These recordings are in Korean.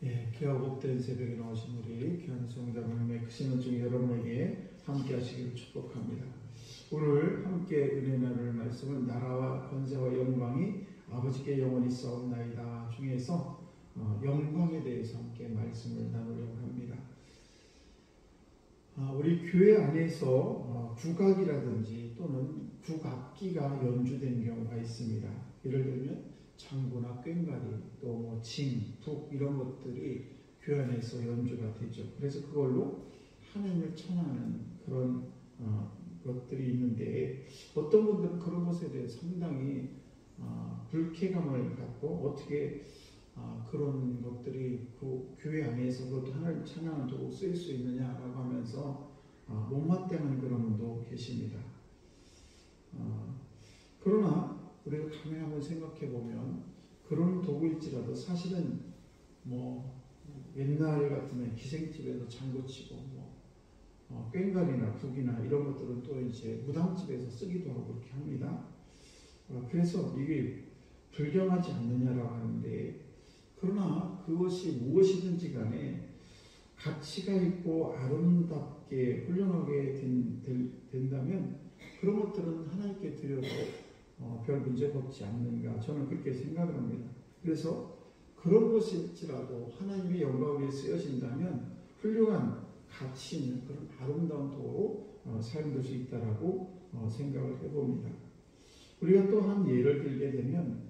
예, 귀하고 복된 새벽에 나오신 우리 귀한 성자분의 크신 은총이 여러분에게 함께 하시기를 축복합니다. 오늘 함께 은혜 나눌 말씀은 나라와 권세와 영광이 아버지께 영원히 있사옵나이다 중에서 영광에 대해서 함께 말씀을 나누려고 합니다. 우리 교회 안에서 국악이라든지 또는 국악기가 연주된 경우가 있습니다. 예를 들면 장구나 꽹과리, 또 징, 북 이런 것들이 교회 안에서 연주가 되죠. 그래서 그걸로 하나님을 찬양하는 그런 것들이 있는데 어떤 분들은 그런 것에 대해 상당히 불쾌감을 갖고 어떻게 그런 것들이 그 교회 안에서 그것도 하나님 찬양을 두고 쓰일 수 있느냐라고 하면서 못마땅한 그런 분도 계십니다. 그러나 우리가 가만히 한번 생각해 보면 그런 도구일지라도 사실은 옛날 같으면 기생집에서 장구치고 꽹과리나 북이나 이런 것들은 또 이제 무당집에서 쓰기도 하고 그렇게 합니다. 그래서 이게 불경하지 않느냐라고 하는데, 그러나 그것이 무엇이든지 간에 가치가 있고 아름답게 훌륭하게 된다면 그런 것들은 하나님께 드려도 별 문제가 없지 않는가, 저는 그렇게 생각을 합니다. 그래서 그런 것일지라도 하나님의 영광을 위해 쓰여진다면 훌륭한 가치 있는 그런 아름다운 도로 사용될 수 있다라고 생각을 해봅니다. 우리가 또 한 예를 들게 되면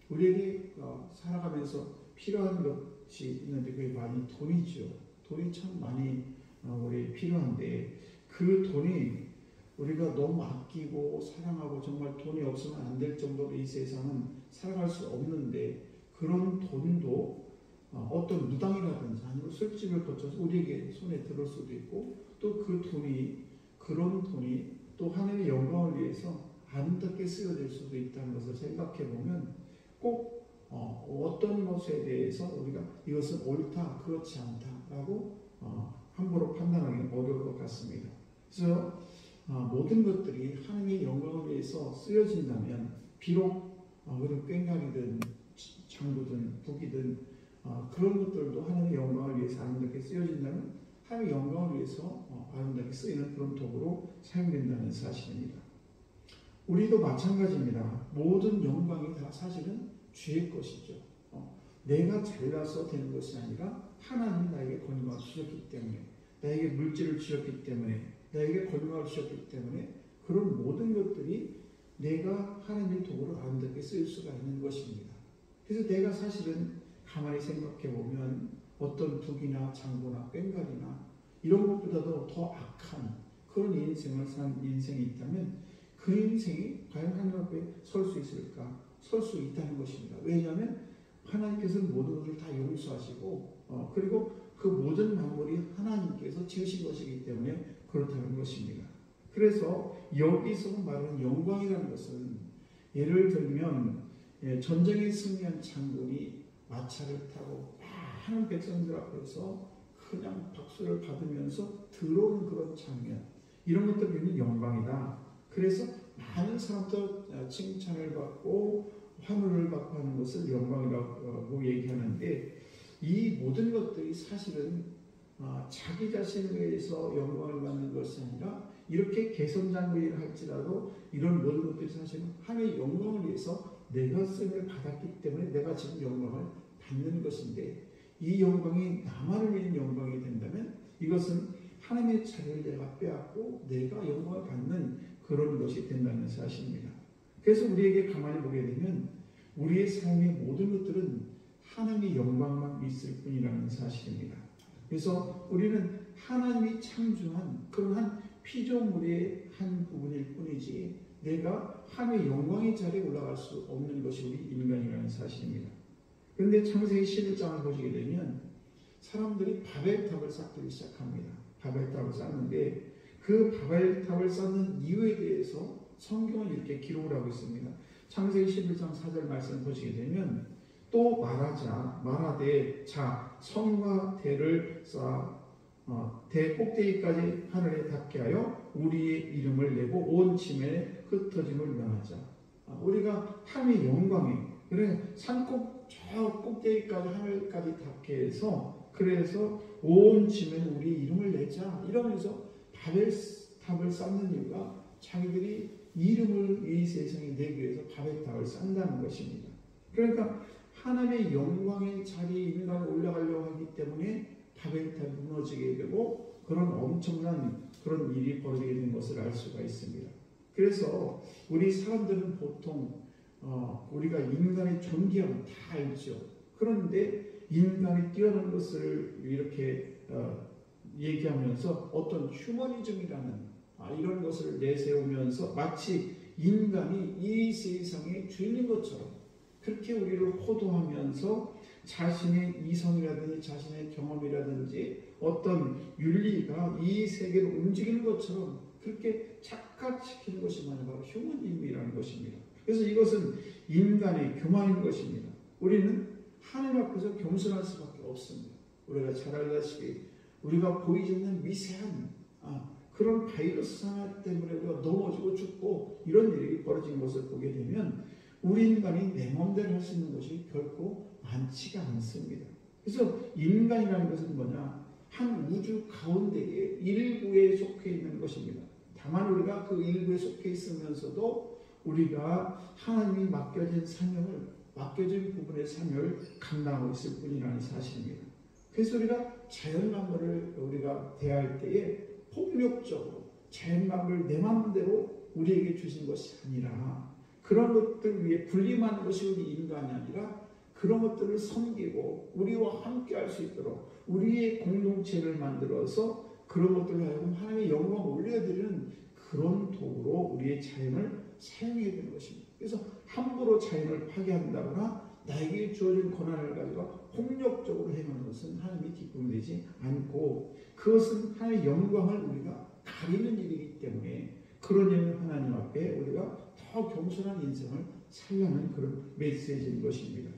우리에게 살아가면서 필요한 것이 있는데 그게 많이 돈이죠. 돈이 참 많이 우리 필요한데 그 돈이 우리가 너무 아끼고 사랑하고 정말 돈이 없으면 안 될 정도로 이 세상은 살아갈 수 없는데, 그런 돈도 어떤 무당이라든지 아니면 술집을 거쳐서 우리에게 손에 들을 수도 있고, 또 그런 돈이 또 하나님의 영광을 위해서 아름답게 쓰여질 수도 있다는 것을 생각해 보면 꼭 어떤 것에 대해서 우리가 이것은 옳다, 그렇지 않다라고 함부로 판단하기는 어려울 것 같습니다. 그래서 모든 것들이 하나님의 영광을 위해서 쓰여진다면 비록 그런 꽹과리든 장구든 북이든 그런 것들도 하나님의 영광을 위해서 아름답게 쓰여진다면 하나님의 영광을 위해서 아름답게 쓰이는 그런 도구로 사용된다는 사실입니다. 우리도 마찬가지입니다. 모든 영광이 다 사실은 주의 것이죠. 내가 잘나서 되는 것이 아니라 하나님이 나에게 건강을 주셨기 때문에, 나에게 물질을 주셨기 때문에, 나에게 건강을 주셨기 때문에 그런 모든 것들이 내가 하나님의 도구로 아름답게 쓰일 수가 있는 것입니다. 그래서 내가 사실은 가만히 생각해 보면 어떤 북이나 장구나 꽹과리나 이런 것보다도 더 악한 그런 인생을 산 인생이 있다면 그 인생이 과연 하나님 앞에 설 수 있을까? 설 수 있다는 것입니다. 왜냐하면 하나님께서는 모든 것을 다 용서하시고 그리고 그 모든 만물이 하나님께서 지으신 것이기 때문에 그렇다는 것입니다. 그래서 여기서 말하는 영광이라는 것은, 예를 들면 전쟁에 승리한 장군이 마차를 타고 많은 백성들 앞에서 그냥 박수를 받으면서 들어오는 그런 장면, 이런 것들을 보면 영광이다. 그래서 많은 사람들 칭찬을 받고 환호를 받고 하는 것을 영광이라고 얘기하는데, 이 모든 것들이 사실은 자기 자신을 위해서 영광을 받는 것이 아니라 이렇게 개선장군이라 할지라도 이런 모든 것들이 사실은 하나님의 영광을 위해서 내가 쓰임을 받았기 때문에 내가 지금 영광을 받는 것인데, 이 영광이 나만을 위한 영광이 된다면 이것은 하나님의 자리를 내가 빼앗고 내가 영광을 받는 그런 것이 된다는 사실입니다. 그래서 우리에게 가만히 보게 되면 우리의 삶의 모든 것들은 하나님의 영광만 있을 뿐이라는 사실입니다. 그래서 우리는 하나님이 창조한 그런 한 피조물의 한 부분일 뿐이지 내가 하나님의 영광의 자리에 올라갈 수 없는 것이 우리 인간이라는 사실입니다. 그런데 창세기 11장을 보시게 되면 사람들이 바벨탑을 쌓기 시작합니다. 바벨탑을 쌓는데 그 바벨탑을 쌓는 이유에 대해서 성경은 이렇게 기록을 하고 있습니다. 창세기 11장 4절 말씀 보시게 되면 또 말하되 자 성과 대를 쌓아 대 꼭대기까지 하늘에 닿게 하여 우리의 이름을 내고 온 지면에 흩어짐을 면하자. 우리가 하나님의 영광에, 그래 저 꼭대기까지 하늘까지 닿게 해서 그래서 온 지면에 우리 이름을 내자 이러면서 바벨탑을 쌓는 이유가 자기들이 이름을 이 세상에 내기 위해서 바벨탑을 쌓는다는 것입니다. 그러니까 하나님의 영광의 자리에 인간이 올라가려고 하기 때문에 바벨탑이 무너지게 되고 그런 엄청난 그런 일이 벌어지게 된 것을 알 수가 있습니다. 그래서 우리 사람들은 보통 우리가 인간의 존귀함을 다 알죠. 그런데 인간이 뛰어난 것을 이렇게 얘기하면서 어떤 휴머니즘이라는 이런 것을 내세우면서 마치 인간이 이 세상의 주인인 것처럼 그렇게 우리를 호도하면서 자신의 이성이라든지 자신의 경험이라든지 어떤 윤리가 이 세계를 움직이는 것처럼 그렇게 착각시키는 것이 바로 휴머니즘이라는 것입니다. 그래서 이것은 인간의 교만인 것입니다. 우리는 하나님 앞에서 겸손할 수밖에 없습니다. 우리가 잘 알다시피 우리가 보이지 않는 미세한 그런 바이러스 하나 때문에 우리가 넘어지고 죽고 이런 일이 벌어진 것을 보게 되면 우리 인간이 내 마음대로 할 수 있는 것이 결코 많지가 않습니다. 그래서 인간이라는 것은 뭐냐? 한 우주 가운데에 일부에 속해 있는 것입니다. 다만 우리가 그 일부에 속해 있으면서도 우리가 하나님이 맡겨진 부분의 사명을 감당하고 있을 뿐이라는 사실입니다. 그래서 우리가 자연만물을 우리가 대할 때에 폭력적으로 자연만물을 내 마음대로 우리에게 주신 것이 아니라 그런 것들 위해 군림하는 것이 우리 인간이 아니라 그런 것들을 섬기고 우리와 함께 할 수 있도록 우리의 공동체를 만들어서 그런 것들을 하여금 하나님의 영광을 올려드리는 그런 도구로 우리의 자연을 사용해야 되는 것입니다. 그래서 함부로 자연을 파괴한다거나 나에게 주어진 권한을 가지고 폭력적으로 행하는 것은 하나님이 기쁨이 되지 않고 그것은 하나님의 영광을 우리가 가리는 일이기 때문에 그런 의미는 하나님 앞에 우리가 더 겸손한 인생을 살려는 그런 메시지인 것입니다.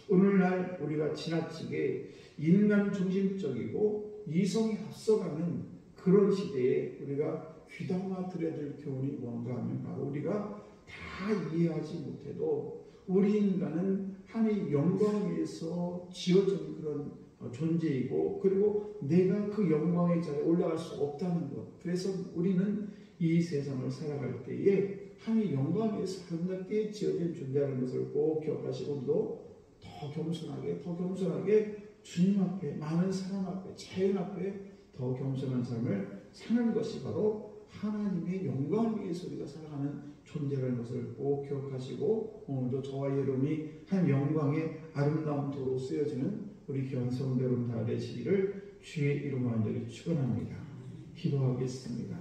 오늘날 우리가 지나치게 인간 중심적이고 이성이 앞서가는 그런 시대에 우리가 귀담아 들어야 될 교훈이 뭔가 하면 바로 우리가 다 이해하지 못해도 우리 인간은 하나님의 영광을 위해서 지어진 그런 존재이고 그리고 내가 그 영광의 자리에 올라갈 수 없다는 것. 그래서 우리는 이 세상을 살아갈 때에 하나님의 영광을 위해서 아름답게 지어진 존재라는 것을 꼭 기억하시고 우리도 더 겸손하게 주님 앞에 많은 사람 앞에 자연 앞에 더 겸손한 삶을 사는 것이 바로 하나님의 영광을 위해서 우리가 살아가는 존재라는 것을 꼭 기억하시고 오늘도 저와 여러분이 한 영광의 아름다운 도로 쓰여지는 우리 귀한 성도 여러분 다 되시기를 주의 이름으로 간절히 축원합니다. 기도하겠습니다.